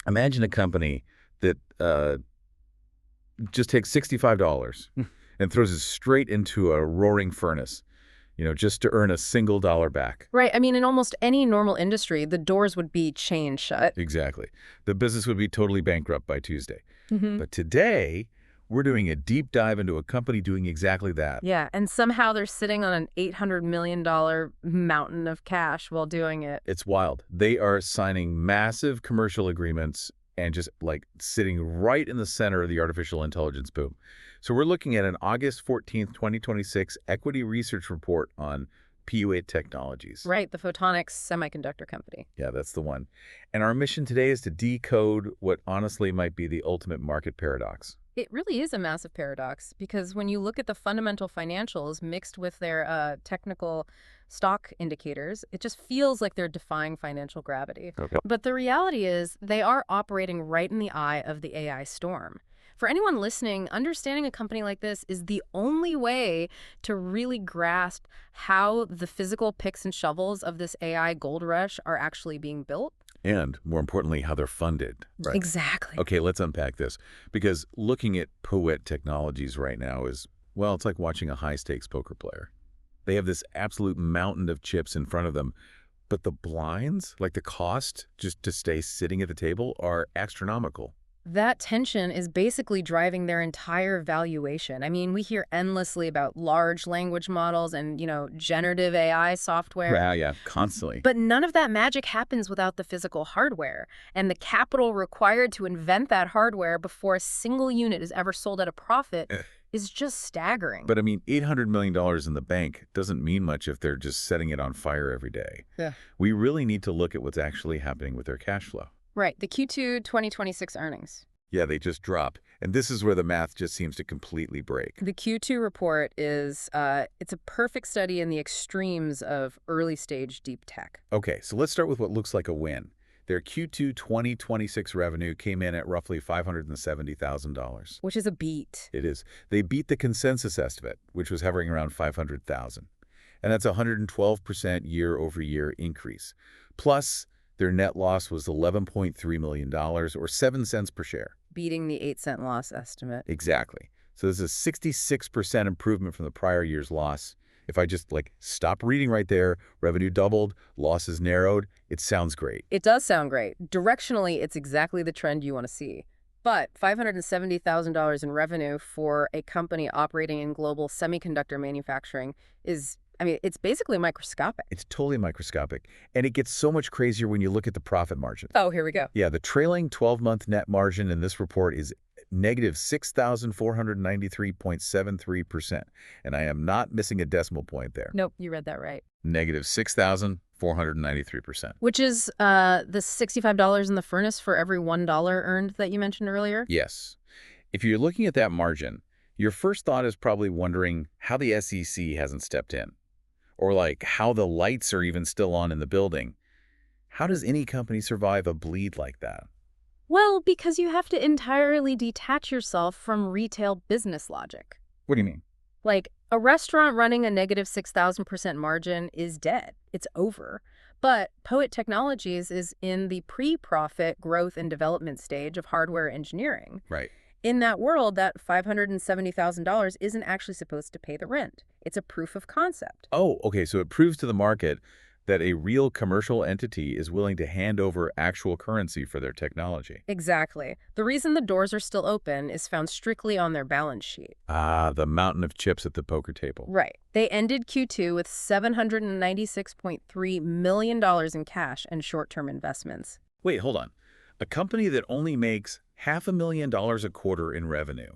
Imagine a company that just takes $65 and throws it straight into a roaring furnace, just to earn a single dollar back. Right. I mean, in almost any normal industry, the doors would be chained shut. Exactly. The business would be totally bankrupt by Tuesday. Mm-hmm. But today, we're doing a deep dive into a company doing exactly that. Yeah, and somehow they're sitting on an $800 million mountain of cash while doing it. It's wild. They are signing massive commercial agreements and just like sitting right in the center of the artificial intelligence boom. So we're looking at an August 14th, 2026 equity research report on PU8 Technologies. Right, the photonics semiconductor company. Yeah, that's the one. And our mission today is to decode what honestly might be the ultimate market paradox. It really is a massive paradox because when you look at the fundamental financials mixed with their technical stock indicators, it just feels like they're defying financial gravity. Okay. But the reality is they are operating right in the eye of the AI storm. For anyone listening, understanding a company like this is the only way to really grasp how the physical picks and shovels of this AI gold rush are actually being built. And more importantly, how they're funded. Right. Exactly. Okay, let's unpack this. Because looking at PU8 Technologies right now is, well, it's like watching a high-stakes poker player. They have this absolute mountain of chips in front of them, but the blinds, like the cost just to stay sitting at the table, are astronomical. That tension is basically driving their entire valuation. I mean, we hear endlessly about large language models and, generative AI software. Yeah, constantly. But none of that magic happens without the physical hardware. And the capital required to invent that hardware before a single unit is ever sold at a profit is just staggering. But I mean, $800 million in the bank doesn't mean much if they're just setting it on fire every day. Yeah. We really need to look at what's actually happening with their cash flow. Right, the Q2 2026 earnings. Yeah, they just dropped. And this is where the math just seems to completely break. The Q2 report is, it's a perfect study in the extremes of early stage deep tech. Okay, so let's start with what looks like a win. Their Q2 2026 revenue came in at roughly $570,000. Which is a beat. It is. They beat the consensus estimate, which was hovering around $500,000. And that's a 112% year-over-year increase. Plus, their net loss was $11.3 million, or 7 cents per share. Beating the 8-cent loss estimate. Exactly. So this is a 66% improvement from the prior year's loss. If I just stop reading right there, revenue doubled, losses narrowed, it sounds great. It does sound great. Directionally, it's exactly the trend you want to see. But $570,000 in revenue for a company operating in global semiconductor manufacturing is, it's basically microscopic. It's totally microscopic. And it gets so much crazier when you look at the profit margin. Oh, here we go. Yeah, the trailing 12-month net margin in this report is negative 6,493.73%. And I am not missing a decimal point there. Nope, you read that right. Negative 6,493%. Which is the $65 in the furnace for every $1 earned that you mentioned earlier? Yes. If you're looking at that margin, your first thought is probably wondering how the SEC hasn't stepped in. Or how the lights are even still on in the building. How does any company survive a bleed like that? Well, because you have to entirely detach yourself from retail business logic. What do you mean? Like, a restaurant running a negative 6,000% margin is dead. It's over. But PU8 Technologies is in the pre-profit growth and development stage of hardware engineering. Right. In that world, that $570,000 isn't actually supposed to pay the rent. It's a proof of concept. Oh, okay. So it proves to the market that a real commercial entity is willing to hand over actual currency for their technology. Exactly. The reason the doors are still open is found strictly on their balance sheet. Ah, the mountain of chips at the poker table. Right. They ended Q2 with $796.3 million in cash and short-term investments. Wait, hold on. A company that only makes $500,000 a quarter in revenue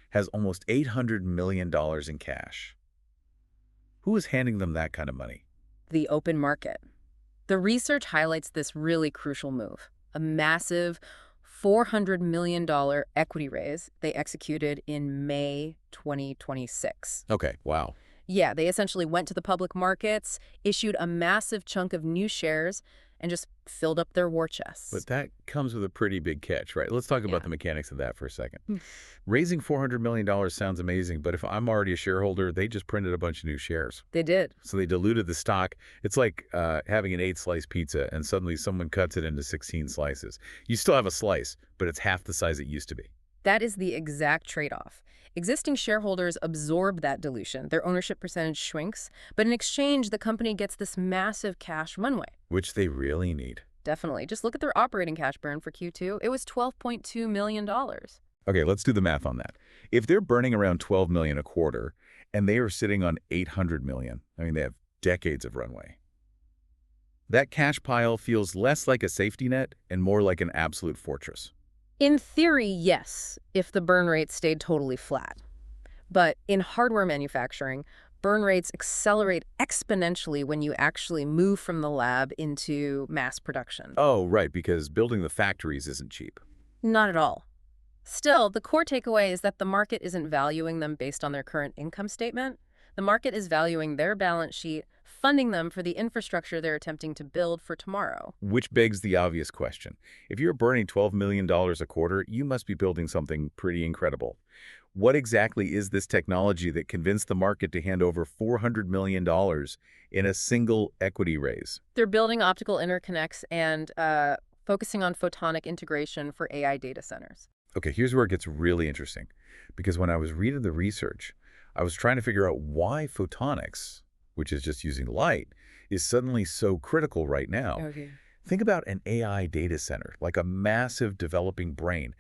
has almost $800 million in cash. Who is handing them that kind of money? The open market. The research highlights this really crucial move, a massive $400 million equity raise they executed in May 2026. Okay, wow. Yeah, they essentially went to the public markets, issued a massive chunk of new shares, and just filled up their war chests. But that comes with a pretty big catch, right? Let's talk about Yeah. the mechanics of that for a second. Hmm. Raising $400 million sounds amazing, but if I'm already a shareholder, they just printed a bunch of new shares. They did. So they diluted the stock. It's like having an 8-slice pizza and suddenly someone cuts it into 16 slices. You still have a slice, but it's half the size it used to be. That is the exact trade-off. Existing shareholders absorb that dilution. Their ownership percentage shrinks, but in exchange, the company gets this massive cash runway. Which they really need. Definitely. Just look at their operating cash burn for Q2. It was $12.2 million. Okay, let's do the math on that. If they're burning around $12 million a quarter and they are sitting on $800 million, I mean, they have decades of runway. That cash pile feels less like a safety net and more like an absolute fortress. In theory, yes, if the burn rate stayed totally flat. But in hardware manufacturing, burn rates accelerate exponentially when you actually move from the lab into mass production. Oh, right, because building the factories isn't cheap. Not at all. Still, the core takeaway is that the market isn't valuing them based on their current income statement. The market is valuing their balance sheet, funding them for the infrastructure they're attempting to build for tomorrow. Which begs the obvious question. If you're burning $12 million a quarter, you must be building something pretty incredible. What exactly is this technology that convinced the market to hand over $400 million in a single equity raise? They're building optical interconnects and focusing on photonic integration for AI data centers. Okay, here's where it gets really interesting. Because when I was reading the research, I was trying to figure out why photonics, which is just using light, is suddenly so critical right now. Okay. Think about an AI data center, like a massive developing brain.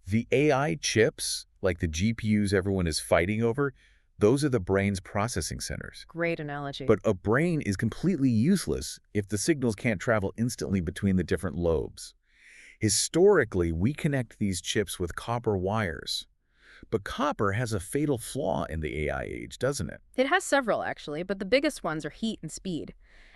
The AI chips, like the GPUs everyone is fighting over, those are the brain's processing centers. Great analogy. But a brain is completely useless if the signals can't travel instantly between the different lobes. Historically, we connect these chips with copper wires. But copper has a fatal flaw in the AI age, doesn't it? It has several, actually, but the biggest ones are heat and speed.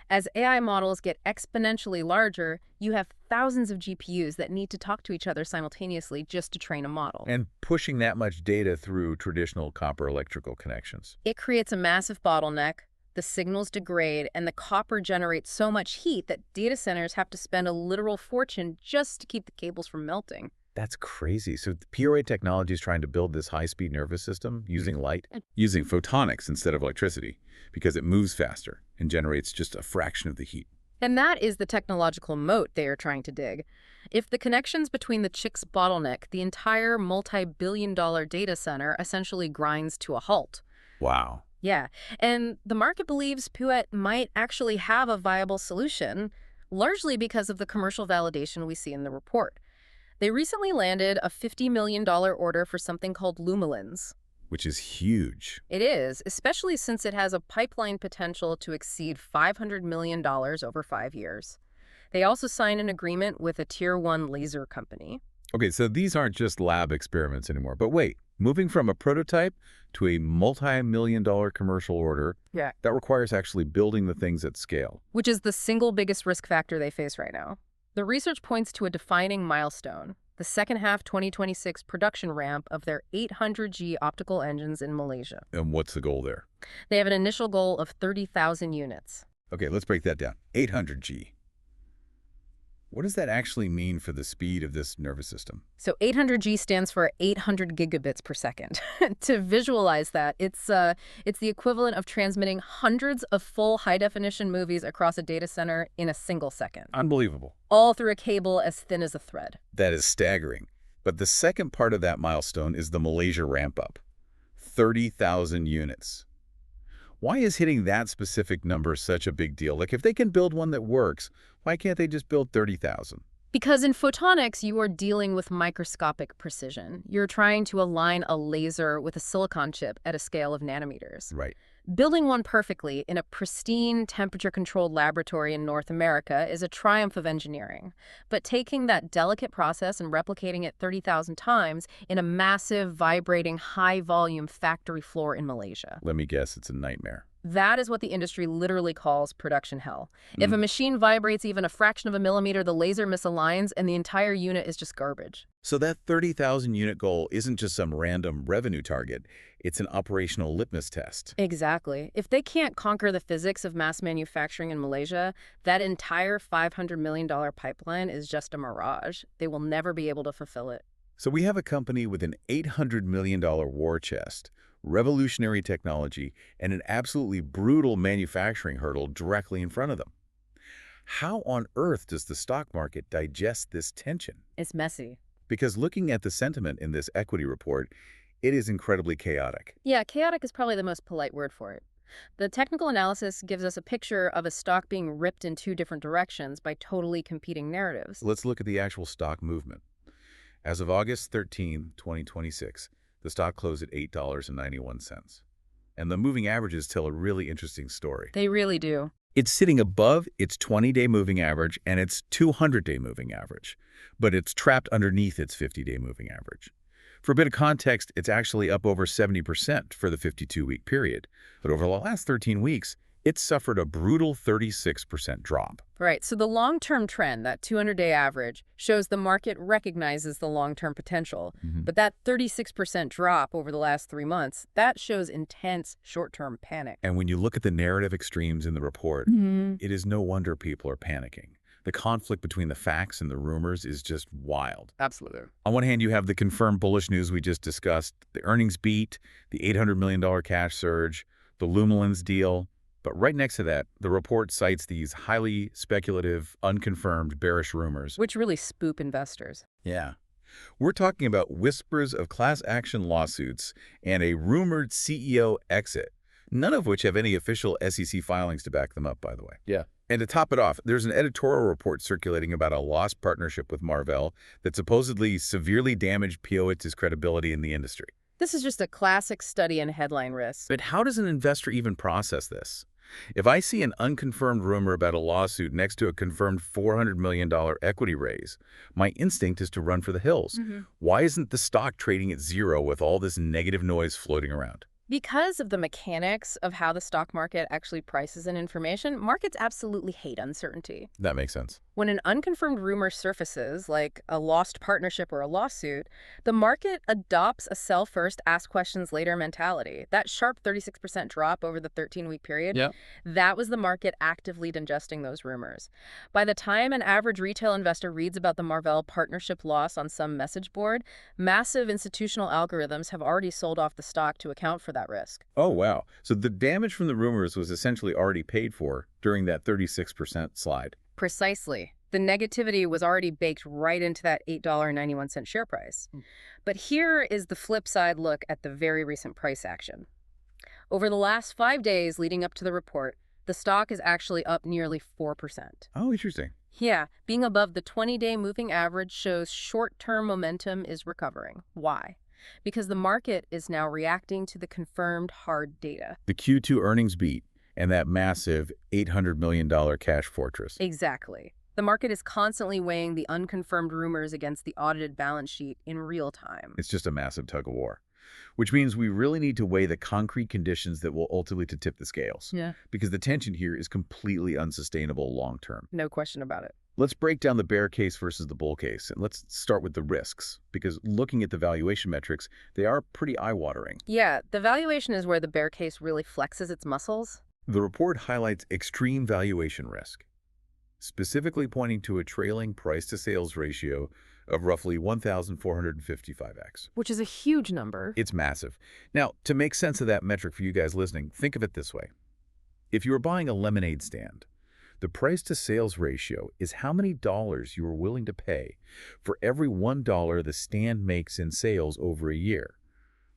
As AI models get exponentially larger, you have thousands of GPUs that need to talk to each other simultaneously just to train a model. And pushing that much data through traditional copper electrical connections. It creates a massive bottleneck, the signals degrade, and the copper generates so much heat that data centers have to spend a literal fortune just to keep the cables from melting. That's crazy. So the PRA technology is trying to build this high-speed nervous system using light, using photonics instead of electricity, because it moves faster and generates just a fraction of the heat. And that is the technological moat they are trying to dig. If the connections between the chicks bottleneck, the entire multi-billion-dollar data center essentially grinds to a halt. Wow. Yeah, and the market believes PUET might actually have a viable solution, largely because of the commercial validation we see in the report. They recently landed a $50 million order for something called Lumelins. Which is huge. It is, especially since it has a pipeline potential to exceed $500 million over 5 years. They also signed an agreement with a Tier 1 laser company. Okay, so these aren't just lab experiments anymore. But wait, moving from a prototype to a multi-million-dollar commercial order, Yeah. that requires actually building the things at scale. Which is the single biggest risk factor they face right now. The research points to a defining milestone, the second half 2026 production ramp of their 800G optical engines in Malaysia. And what's the goal there? They have an initial goal of 30,000 units. Okay, let's break that down. 800G. What does that actually mean for the speed of this nervous system? So 800G stands for 800 gigabits per second. To visualize that, it's the equivalent of transmitting hundreds of full high-definition movies across a data center in a single second. Unbelievable. All through a cable as thin as a thread. That is staggering. But the second part of that milestone is the Malaysia ramp-up. 30,000 units. Why is hitting that specific number such a big deal? Like, if they can build one that works, why can't they just build 30,000? Because in photonics, you are dealing with microscopic precision. You're trying to align a laser with a silicon chip at a scale of nanometers. Right. Building one perfectly in a pristine, temperature-controlled laboratory in North America is a triumph of engineering. But taking that delicate process and replicating it 30,000 times in a massive, vibrating, high-volume factory floor in Malaysia. Let me guess, it's a nightmare. That is what the industry literally calls production hell. If a machine vibrates even a fraction of a millimeter, the laser misaligns and the entire unit is just garbage. So that 30,000 unit goal isn't just some random revenue target. It's an operational litmus test. Exactly. If they can't conquer the physics of mass manufacturing in Malaysia, that entire $500 million pipeline is just a mirage. They will never be able to fulfill it. So we have a company with an $800 million war chest, revolutionary technology, and an absolutely brutal manufacturing hurdle directly in front of them. How on earth does the stock market digest this tension? It's messy. Because looking at the sentiment in this equity report, it is incredibly chaotic. Yeah, chaotic is probably the most polite word for it. The technical analysis gives us a picture of a stock being ripped in two different directions by totally competing narratives. Let's look at the actual stock movement. As of August 13, 2026, the stock closed at $8.91. And the moving averages tell a really interesting story. They really do. It's sitting above its 20-day moving average and its 200-day moving average, but it's trapped underneath its 50-day moving average. For a bit of context, it's actually up over 70% for the 52-week period, but over the last 13 weeks, it's suffered a brutal 36% drop. Right, so the long-term trend, that 200-day average, shows the market recognizes the long-term potential. But that 36% drop over the last 3 months, that shows intense short-term panic. And when you look at the narrative extremes in the report, it is no wonder people are panicking. The conflict between the facts and the rumors is just wild. Absolutely. On one hand, you have the confirmed bullish news we just discussed, the earnings beat, the $800 million cash surge, the Lumilens deal. But right next to that, the report cites these highly speculative, unconfirmed, bearish rumors. Which really spook investors. Yeah. We're talking about whispers of class action lawsuits and a rumored CEO exit, none of which have any official SEC filings to back them up, by the way. Yeah. And to top it off, there's an editorial report circulating about a lost partnership with Marvell that supposedly severely damaged Pioneer's credibility in the industry. This is just a classic study in headline risk. But how does an investor even process this? If I see an unconfirmed rumor about a lawsuit next to a confirmed $400 million equity raise, my instinct is to run for the hills. Why isn't the stock trading at zero with all this negative noise floating around? Because of the mechanics of how the stock market actually prices in information, markets absolutely hate uncertainty. That makes sense. When an unconfirmed rumor surfaces, like a lost partnership or a lawsuit, the market adopts a sell first, ask questions later mentality. That sharp 36% drop over the 13-week period, that was the market actively digesting those rumors. By the time an average retail investor reads about the Marvell partnership loss on some message board, massive institutional algorithms have already sold off the stock to account for that risk. Oh, wow. So the damage from the rumors was essentially already paid for during that 36% slide. Precisely. The negativity was already baked right into that $8.91 share price. But here is the flip side look at the very recent price action. Over the last 5 days leading up to the report, the stock is actually up nearly 4%. Oh, interesting. Yeah, being above the 20-day moving average shows short-term momentum is recovering. Why? Because the market is now reacting to the confirmed hard data. The Q2 earnings beat and that massive $800 million cash fortress. Exactly. The market is constantly weighing the unconfirmed rumors against the audited balance sheet in real time. It's just a massive tug of war, which means we really need to weigh the concrete conditions that will ultimately tip the scales. Yeah. Because the tension here is completely unsustainable long term. No question about it. Let's break down the bear case versus the bull case, and let's start with the risks, because looking at the valuation metrics, they are pretty eye-watering. Yeah, the valuation is where the bear case really flexes its muscles. The report highlights extreme valuation risk, specifically pointing to a trailing price-to-sales ratio of roughly 1,455x. Which is a huge number. It's massive. Now, to make sense of that metric for you guys listening, think of it this way. If you were buying a lemonade stand, the price-to-sales ratio is how many dollars you are willing to pay for every $1 the stand makes in sales over a year.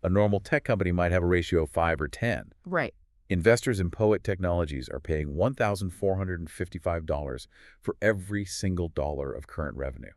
A normal tech company might have a ratio of 5 or 10. Right. Investors in Poet Technologies are paying $1,455 for every single dollar of current revenue.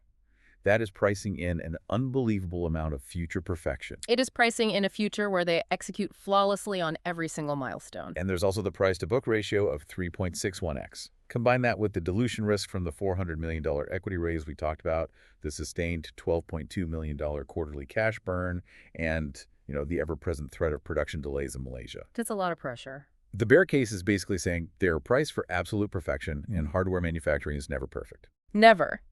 That is pricing in an unbelievable amount of future perfection. It is pricing in a future where they execute flawlessly on every single milestone. And there's also the price-to-book ratio of 3.61x. Combine that with the dilution risk from the $400 million equity raise we talked about, the sustained $12.2 million quarterly cash burn, and the ever-present threat of production delays in Malaysia. That's a lot of pressure. The bear case is basically saying they're priced for absolute perfection, and hardware manufacturing is never perfect. Never.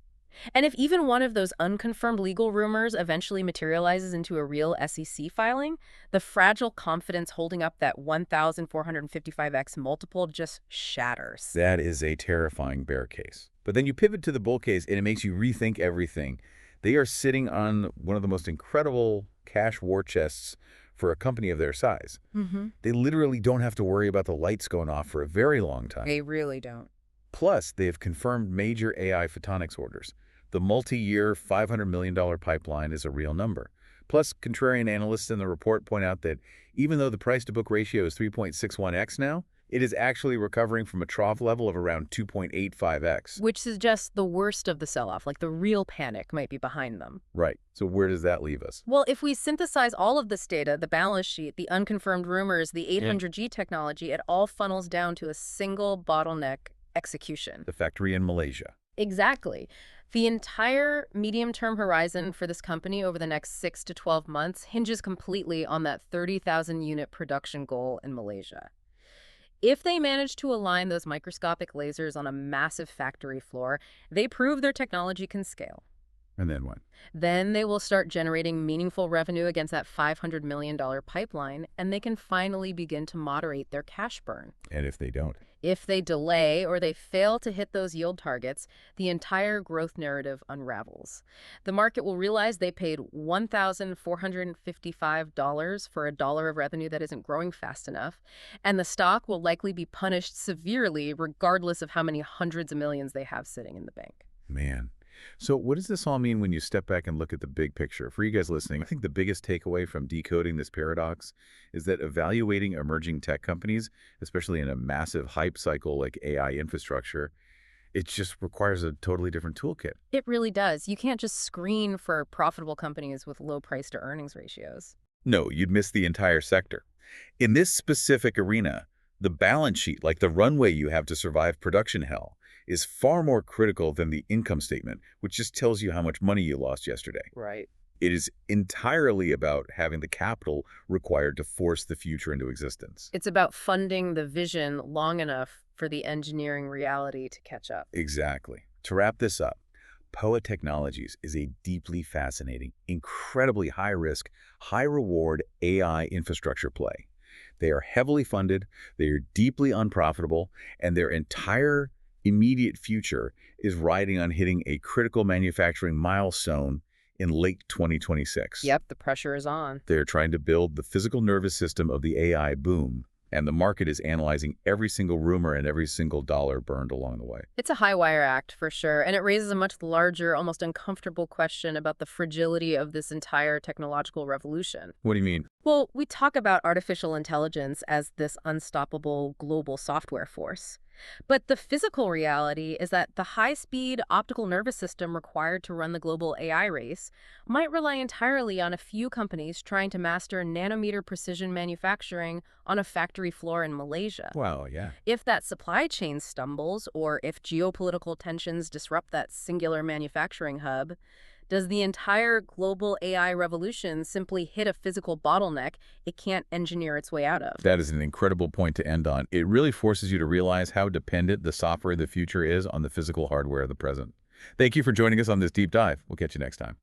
And if even one of those unconfirmed legal rumors eventually materializes into a real SEC filing, the fragile confidence holding up that 1,455x multiple just shatters. That is a terrifying bear case. But then you pivot to the bull case, and it makes you rethink everything. They are sitting on one of the most incredible cash war chests for a company of their size. They literally don't have to worry about the lights going off for a very long time. They really don't. Plus, they have confirmed major AI photonics orders. The multi-year $500 million pipeline is a real number. Plus, contrarian analysts in the report point out that even though the price-to-book ratio is 3.61x now, it is actually recovering from a trough level of around 2.85x. Which suggests the worst of the sell-off, like the real panic, might be behind them. Right. So where does that leave us? Well, if we synthesize all of this data, the balance sheet, the unconfirmed rumors, the 800G technology, it all funnels down to a single bottleneck: execution. The factory in Malaysia. Exactly. The entire medium-term horizon for this company over the next 6 to 12 months hinges completely on that 30,000 unit production goal in Malaysia. If they manage to align those microscopic lasers on a massive factory floor, they prove their technology can scale. And then what? Then they will start generating meaningful revenue against that $500 million pipeline, and they can finally begin to moderate their cash burn. And if they don't? If they delay or they fail to hit those yield targets, the entire growth narrative unravels. The market will realize they paid $1,455 for a dollar of revenue that isn't growing fast enough, and the stock will likely be punished severely regardless of how many hundreds of millions they have sitting in the bank. Man. So what does this all mean when you step back and look at the big picture? For you guys listening, I think the biggest takeaway from decoding this paradox is that evaluating emerging tech companies, especially in a massive hype cycle like AI infrastructure, it just requires a totally different toolkit. It really does. You can't just screen for profitable companies with low price to earnings ratios. No, you'd miss the entire sector. In this specific arena, the balance sheet, like the runway you have to survive production hell, is far more critical than the income statement, which just tells you how much money you lost yesterday. Right. It is entirely about having the capital required to force the future into existence. It's about funding the vision long enough for the engineering reality to catch up. Exactly. To wrap this up, POA Technologies is a deeply fascinating, incredibly high-risk, high-reward AI infrastructure play. They are heavily funded, they are deeply unprofitable, and their entire immediate future is riding on hitting a critical manufacturing milestone in late 2026. Yep, the pressure is on. They're trying to build the physical nervous system of the AI boom, and the market is analyzing every single rumor and every single dollar burned along the way. It's a high-wire act, for sure, and it raises a much larger, almost uncomfortable question about the fragility of this entire technological revolution. What do you mean? Well, we talk about artificial intelligence as this unstoppable global software force. But the physical reality is that the high-speed optical nervous system required to run the global AI race might rely entirely on a few companies trying to master nanometer precision manufacturing on a factory floor in Malaysia. Wow, yeah. If that supply chain stumbles, or if geopolitical tensions disrupt that singular manufacturing hub, does the entire global AI revolution simply hit a physical bottleneck it can't engineer its way out of? That is an incredible point to end on. It really forces you to realize how dependent the software of the future is on the physical hardware of the present. Thank you for joining us on this deep dive. We'll catch you next time.